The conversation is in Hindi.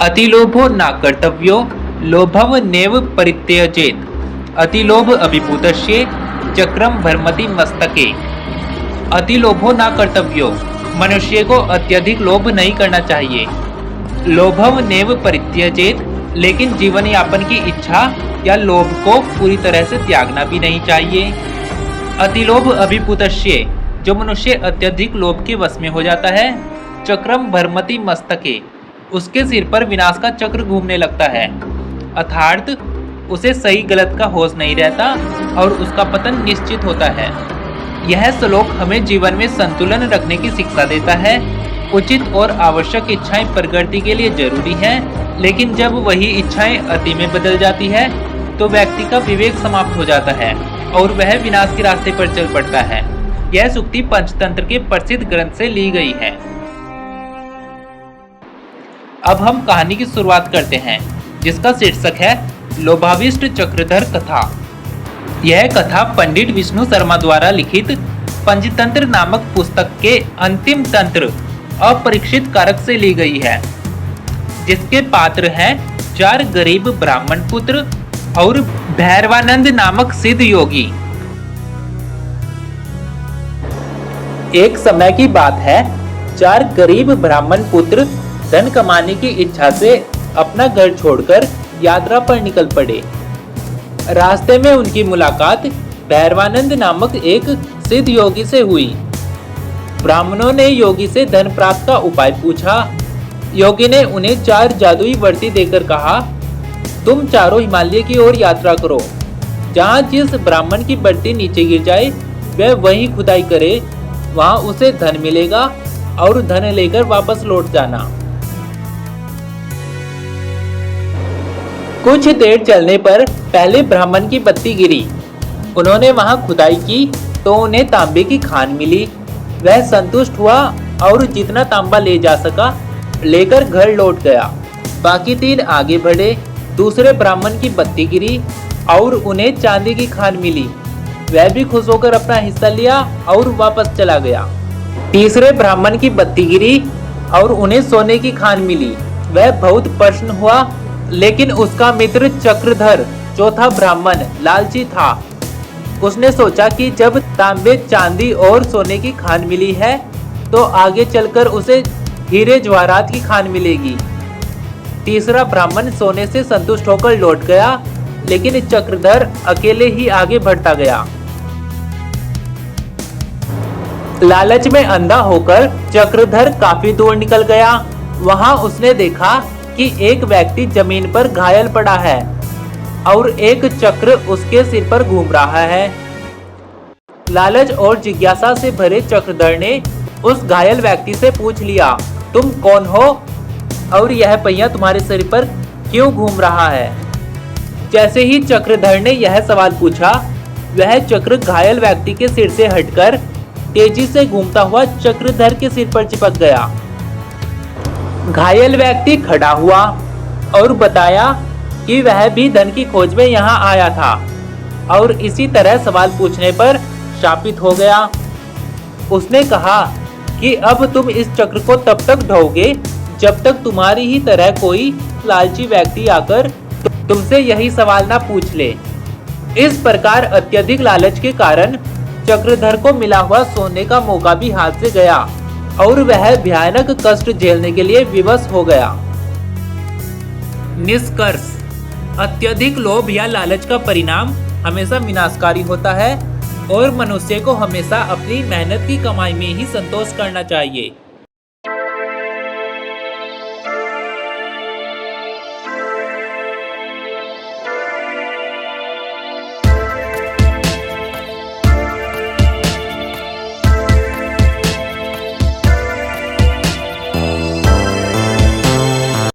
अतिलोभो न कर्तव्यो लोभव नेव परित्यजेत। अतिलोभ अभिभूतस्य चक्रम भ्रमति मस्तके। अतिलोभो न कर्तव्यो, मनुष्य को अत्यधिक लोभ नहीं करना चाहिए। लोभव नेव परित्यजेत, लेकिन जीवन यापन की इच्छा या लोभ को पूरी तरह से त्यागना भी नहीं चाहिए। अतिलोभ अभिभूतस्य, जो मनुष्य अत्यधिक लोभ के वश में हो जाता है, चक्रम भ्रमति मस्तके, उसके सिर पर विनाश का चक्र घूमने लगता है, अर्थात उसे सही गलत का होश नहीं रहता और उसका पतन निश्चित होता है। यह श्लोक हमें जीवन में संतुलन रखने की शिक्षा देता है। उचित और आवश्यक इच्छाएं प्रकृति के लिए जरूरी हैं, लेकिन जब वही इच्छाएं अति में बदल जाती है तो व्यक्ति का विवेक समाप्त हो जाता है और वह विनाश के रास्ते पर चल पड़ता है। यह सूक्ति पंचतंत्र के प्रसिद्ध ग्रंथ से ली गई है। अब हम कहानी की शुरुआत करते हैं, जिसका शीर्षक है लोभाविष्ट चक्रधर कथा। यह कथा पंडित विष्णु शर्मा द्वारा लिखित पंचतंत्र नामक पुस्तक के अंतिम तंत्र अपरीक्षित कारक से ली गई है, जिसके पात्र हैं 4 गरीब ब्राह्मण पुत्र और भैरवानंद नामक सिद्ध योगी। एक समय की बात है, 4 गरीब ब्राह्मण पुत्र धन कमाने की इच्छा से अपना घर छोड़कर यात्रा पर निकल पड़े। रास्ते में उनकी मुलाकात भैरवानंद नामक एक सिद्ध योगी से हुई। ब्राह्मणों ने योगी से धन प्राप्त का उपाय पूछा। योगी ने उन्हें 4 जादुई वर्ती देकर कहा, तुम चारों हिमालय की ओर यात्रा करो। जहाँ जिस ब्राह्मण की वर्ती नीचे गिर जाए वह वहीं खुदाई करे, वहाँ उसे धन मिलेगा और धन लेकर वापस लौट जाना। कुछ देर चलने पर पहले ब्राह्मण की बत्ती गिरी। उन्होंने वहां खुदाई की तो उन्हें तांबे की खान मिली। वह संतुष्ट हुआ और जितना तांबा ले जा सका लेकर घर लौट गया। बाकी 3 आगे बढ़े। दूसरे ब्राह्मण की बत्ती गिरी और उन्हें चांदी की खान मिली। वह भी खुश होकर अपना हिस्सा लिया और वापस चला गया। तीसरे ब्राह्मण की बत्ती गिरी और उन्हें सोने की खान मिली। वह बहुत प्रसन्न हुआ, लेकिन उसका मित्र चक्रधर, चौथा ब्राह्मण, लालची था। उसने सोचा कि जब तांबे, चांदी और सोने की खान मिली है तो आगे चलकर उसे हीरे जवाहरात की खान मिलेगी। तीसरा ब्राह्मण सोने से संतुष्ट होकर लौट गया, लेकिन चक्रधर अकेले ही आगे बढ़ता गया। लालच में अंधा होकर चक्रधर काफी दूर निकल गया। वहां उसने देखा कि एक व्यक्ति जमीन पर घायल पड़ा है और एक चक्र उसके सिर पर घूम रहा है। लालच और जिज्ञासा से भरे चक्रधर ने उस घायल व्यक्ति से पूछ लिया, तुम कौन हो और यह पहिया तुम्हारे सिर पर क्यों घूम रहा है? जैसे ही चक्रधर ने यह सवाल पूछा, वह चक्र घायल व्यक्ति के सिर से हटकर तेजी से घूमता हुआ चक्रधर के सिर पर चिपक गया। घायल व्यक्ति खड़ा हुआ और बताया कि वह भी धन की खोज में यहाँ आया था और इसी तरह सवाल पूछने पर शापित हो गया। उसने कहा कि अब तुम इस चक्र को तब तक ढोगे जब तक तुम्हारी ही तरह कोई लालची व्यक्ति आकर तुमसे यही सवाल ना पूछ ले। इस प्रकार अत्यधिक लालच के कारण चक्रधर को मिला हुआ सोने का मौका भी हाथ से गया और वह भयानक कष्ट झेलने के लिए विवश हो गया। निष्कर्ष: अत्यधिक लोभ या लालच का परिणाम हमेशा विनाशकारी होता है और मनुष्य को हमेशा अपनी मेहनत की कमाई में ही संतोष करना चाहिए।